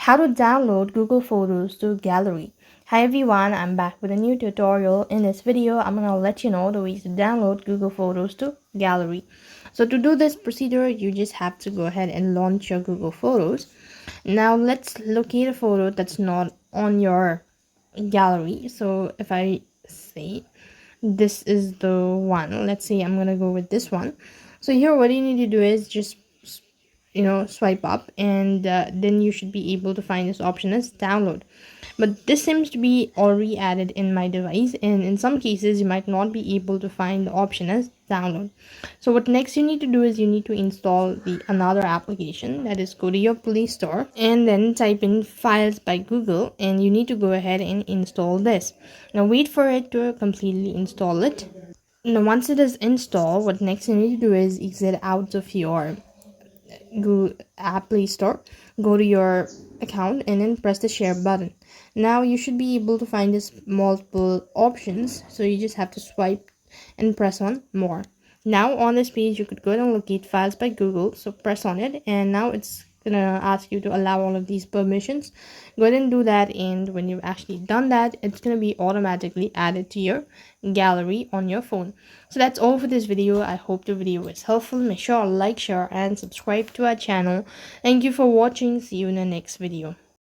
How to download Google Photos to Gallery. Hi everyone, I'm back with a new tutorial. In this video, I'm going to let you know the ways to download Google Photos to Gallery. So to do this procedure, you just have to go ahead and launch your Google Photos. Now let's locate a photo that's not on your gallery. So if I say this is the one, let's say I'm going to go with this one. So here what you need to do is just swipe up, and then you should be able to find this option as download. But this seems to be already added in my device, and in some cases you might not be able to find the option as download. So what next you need to do is you need to install the another application. That is, go to your Play Store and then type in Files by Google, and you need to go ahead and install this. Now wait for it to completely install it. Now once it is installed, what next you need to do is exit out of your Google App Play Store, go to your account, and then press the share button. Now you should be able to find this multiple options, so you just have to swipe and press on more. Now on this page you could go and locate Files by Google, so press on it, and now it's gonna ask you to allow all of these permissions. Go ahead and do that, and when you've actually done that, it's gonna be automatically added to your gallery on your phone. So that's all for this video. I hope the video was helpful. Make sure to like, share, and subscribe to our channel. Thank you for watching. See you in the next video.